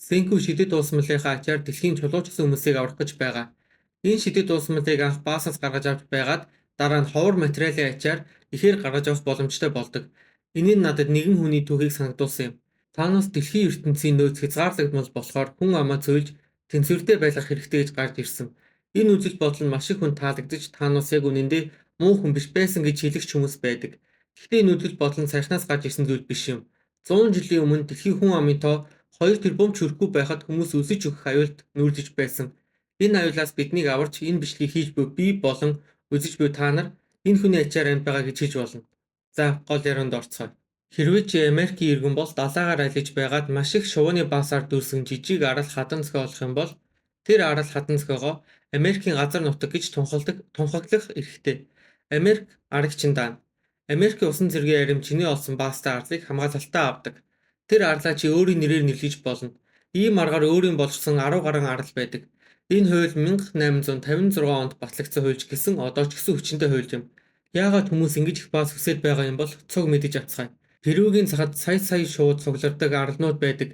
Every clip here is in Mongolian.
Сэнкүү шидэт улс малынхаа ачаар дэлхийн чулуужсан хүмүүсийг аврах гэж байгаа. Энэ шидэт улс малыг анх баасаас гаргаж авч байгаад дараа нь ховор материалын ачаар ихээр гаргаж авах боломжтой болдог. Энэ нь надад нэгэн хүний түүхийг санагдуулсан юм. Таанаас дэлхийн ертөнцийн нөөц хязгаарлагдмал болохоор хүн амаа цөөлж тэнцвэртэй байх хэрэгтэй гэж гарч ирсэн. Энэ үзэл бодол нь маш их хүн таалагдж таанаас яг үнэндээ муу хүн биш байсан гэж хэлэх хүмүүс байдаг. Гэхдээ энэ үзэл бодол нь саяхнаас гарч ирсэн зүйл биш юм. 100 жилийн өмнө дэлхийн хүн амын тоо 2 тэрбум ч хүрэхгүй байхад хүмүүс өсөж өгөх аюулд нүүрдэж байсан. Энэ аюулаас биднийг аварч энэ бичлэгийг хийж буй би болон үзэж буй та нар энэ хүний ачаар амьд байгаа гэж хэлж болно. За гол ярианд орцгоё. Хэрвээ чи Америкийн иргэн бол далайгаар алиж байгаад маш их шувууны баасаар дүүрсэн жижиг арал хадан зохио олох юм бол тэр арал хадан зохиогоо Америкийн газар нутаг гэж тунхаглах эрхтэй. Америк аригчин даана. Америкийн усан цэргийн арим чиний олсон баастай арлыг хамгаалалтаа авдаг. Тэр арлаа чи өөрийн нэрээр нэрлэж болно. Ийм аргаар өөрийн боловсон 10 гаруй арал байдаг. Энэ хууль 1856 онд батлагдсан хуульч гэсэн одоо ч гэсэн хүчинтэй хууль юм. Яагаад хүмүүс ингэж их баас хүсэж байгаа юм бол цуг мэдэж авцгаая. Перугийн цагад сая шууд цуглардаг аралнууд байдаг.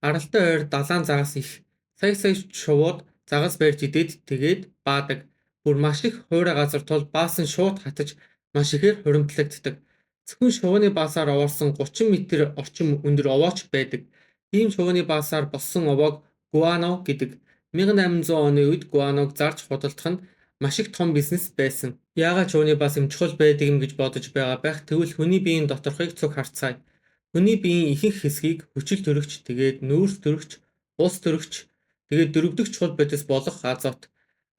Аралтай ойр далайн загас их. Сая шувууд загас барьж идээд тэгээд баадаг. Бүр маш их хуурай газар тул баас нь шууд хатаж маш ихээр хуримтлагддаг. Зөвхөн шувууны баасаар овоорсон 30 м орчим өндөр овооч байдаг. Ийм шувууны баасаар боссон овоог гуано гэдэг. 1800 оны үед гуаног зарж худалдах нь маш их том бизнес байсан. Яагаад шувууны баас юм чухал байдаг юм гэж бодож байгаа байх тэгвэл хүний биеийн доторхыг цуг харцгаая. Хүний биеийн ихэнх хэсгийг хүчил төрөгч, тэгээд нүүрс төрөгч, ус төрөгч, тэгээд дөрөвдөг чухал бодис болох азот.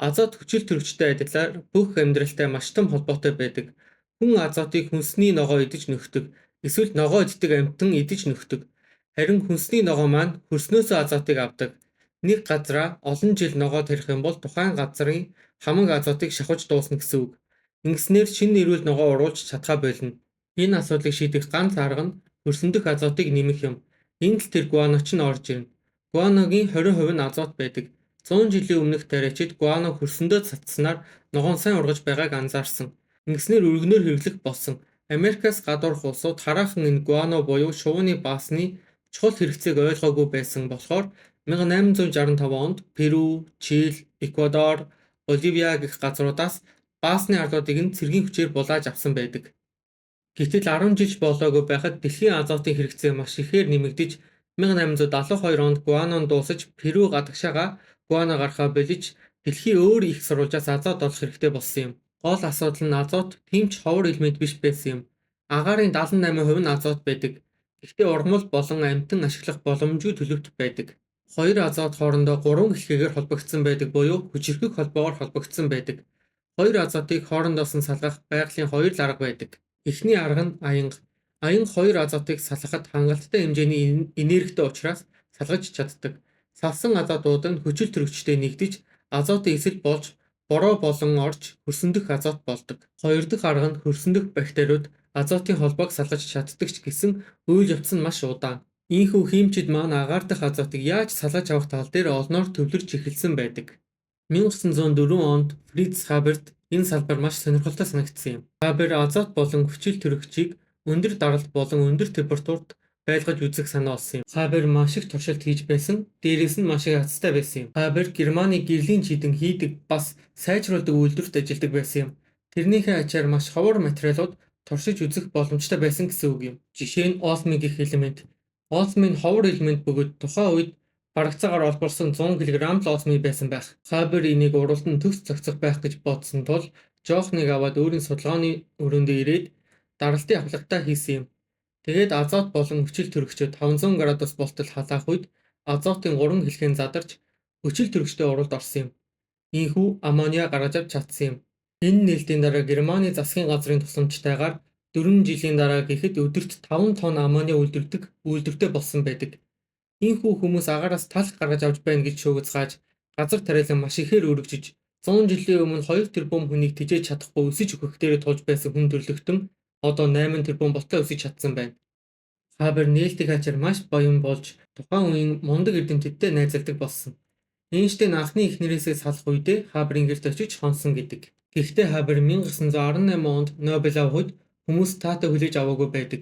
Азот хүчил төрөгчтэй адилаар бүх амьдралтай маш том холбоотой байдаг. Хүн азотыг хүнсний ногоо идэж нөхдөг. Эсвэл ногоо иддэг амьтан идэж нөхдөг. Харин хүнсний ногоо маань хөрснөөсөө азотыг авдаг. Нэг газараа олон жил ногоо тарих юм бол тухайн газрын хамаг азотыг шахаж дуусна гэсэн үг. Ингэснээр шинэ нэрвэл ногоо уруулж чадхаа болно. Энэ асуудлыг шийдэх ганц арга нь хөрсөндөх азотыг нэмэх юм. Энд л тэр гуаноч нь орж ирнэ. Гуаногийн 20% нь азот байдаг. 100 жилийн өмнөх тариачид гуано хөрсөндөө цацснаар ногоон сайн ургаж байгааг анзаарсан. Ингэснээр өргөнөөр хэрэглэх болсон. Америкаас гадуурх улсууд хараахан энэ гуано буюу шувууны баасны чухал хэрэгцээг ойлгоогүй байсан болохоор 1865 онд Перу, Чили, Эквадор, Боливиа гэх газруудаас баасны арлуудыг нь цэргийн хүчээр булааж авсан байдаг. Гэтэл 10 жил болоогүй байхад дэлхийн азотын хэрэгцээ маш ихээр нэмэгдэж 1872 онд гуанон дуусаж Перу гадагшаага гуано гарахаа болиж дэлхийн өөр их сурвалжаас азот олох хэрэгтэй болсон юм. Гол асуудал нь азот тийм ч ховор элемент биш байсан юм. Агаарын 78% нь азот байдаг. Гэхдээ ургамал болон амьтан ашиглах боломжгүй төлөвт байдаг. Хоёр азот хоорондоо 3 гэлхээгээр холбогдсон байдаг буюу хүчирхэг холбоогоор холбогдсон байдаг. Хоёр азотыг хоорондоос нь салгах байгалийн хоёр л арга байдаг. Эхний арга нь аянга. Аянга хоёр азотыг салгахад хангалттай хэмжээний энергитэй учраас салгаж чаддаг. Салсан азотууд нь хүчил төрөгчтэй нэгдэж азотын эсэл болж бороо болон орж хөрсөндөх азот болдог. Хоёр дахь арга нь хөрсөндөх бактериуд азотын холбоог салгаж чаддаг ч гэсэн үйл явц нь маш удаан. Ийхүү хиймчид маань агаар дахь азотыг яаж салгаж авах тал дээр олноор төвлөрч эхэлсэн байдаг. 1904 онд Фриц Хаберт энэ салбар маш сонирхолтой санагдсан юм. Хабер азот болон хүчил төрөгчийг өндөр даралт болон өндөр температурт байлгаж үзэх санаа олсон юм. Хабер маш их туршилт хийж байсан, дээрээс нь маш их хацтай байсан юм. Хабер Германы гэрлийн чийдэн хийдэг бас сайжруулдаг үйлдвэрт ажилладаг байсан юм. Тэрнийхээ ачаар маш ховор материалууд туршиж үзэх боломжтой байсан гэсэн үг юм. Жишээ нь осмин гэх элемент. Осмин ховор элемент бөгөөд тухайн үед барагцаагаар олборсон 100 кг л осмин байсан байх. Хабер энийг уралдан төгс зохицох байх гэж бодсон тул жоохныг аваад өөрийн судалгааны өрөөндөө ирээд даралтын авлагтаа хийсэн юм. Тэгээд азот болон хүчил төрөгчөд 500 градус болтол халаах үед азотын 3 хэлхээнд задарч хүчил төрөгчтэй уралд орсон юм. Ийхүү аммониа гаргаж авч чадсан юм. Энэ нээлтийн дараа Германы засгийн газрын тусламжтайгаар 4 жилийн дараа гэхэд өдөрт 5 тонн аммониа үйлдвэрдэг үйлдвэртэй болсон байдаг. Ийхүү хүмүүс агаараас талх гаргаж авч байна гэж шүүгцгааж газар тариалан маш ихээр өргөжж 100 жилийн өмнө 2 тэрбум хүнийг тэжээж чадахгүй өсөж өгөх дээр тулж байсан хүн төрлөختөн одоо 8 тэрбум болтой өсөж чадсан байна. Хабер нээлтийг ачаар маш баян болж тухайн үеийн мундаг эрдэмтдтэй найзалдаг болсон. Эйнштейн анхны эхнэрээсээ салах үедээ Хаберийн гэрт очиж хонсон гэдэг. Гэхдээ Хабер 1918 онд Нобель авах үед хүмүүс таатай хүлээж аваагүй байдаг.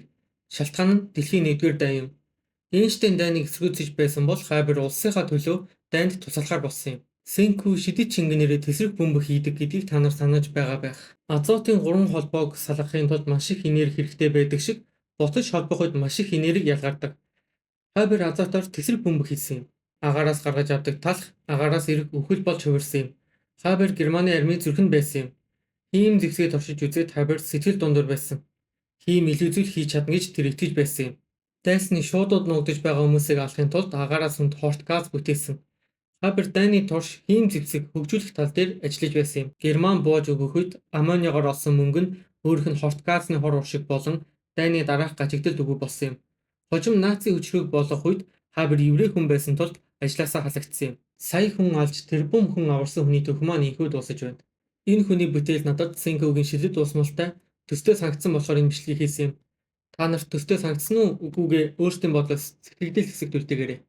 Шалтгаан нь дэлхийн 1-р дайм. Эйнштейн дайныг эсэргүүцэж байсан бол Хайбер улсынхаа төлөө дайнд тусалахаар болсон юм. Сенку шидэт чингэнээрээ тесрэг бөмбөг хийдэг гэдгийг та нар санаж байгаа байх. Азотын 3 холбоог салгахын тулд маш их энерги хэрэгтэй байдаг шиг бутаж холбох үед маш их энерги ялгардаг. Хайбер азотоор тесрэг бөмбөг хийсэн юм. Агаараас гаргаж авдаг талх агаараас ирэх үхэл болж хувирсан юм. Хайбер Германы армийн зүрхэнд байсан юм. Ийм зэвсгээ туршиж үзээд Хайбер сэтгэл дундуур байсан. Хийм илүү зүйл хийж чадна гэж тэр итгэж байсан юм. Дайсны шуудууд нуугдаж байгаа хүмүүсийг алахын тулд агаараас хүнд хорт газ бүтээсэн. Хайбер дайны турш хийм зэвсэг хөгжүүлэх тал дээр ажиллаж байсан юм. Герман бууж өгөх үед аммониогоор олсон мөнгө нь өөрөх нь хорт газны хор уршиг болон дайны дараах гажигдалд өгөө болсон юм. Хожим наци хүчрүүг болох үед Хайбер еврей хүн байсан тулд ажлаасаа халагдсан юм. Сая хүн алж тэрбум хүн аварсан хүний төх маань инхүү дуусаж байна. Энэ хүний бүтээл надад Синкогийн шилдэг дуусмалтай төстэй санагдсан болохоор энэ бичлэгийг хийсэн юм. Та нарт төстэй санагдсан уу? Үгүйгээ өөрсдийн бодлоос сэтгэгдэл хэсэгт үлдээгээрэй.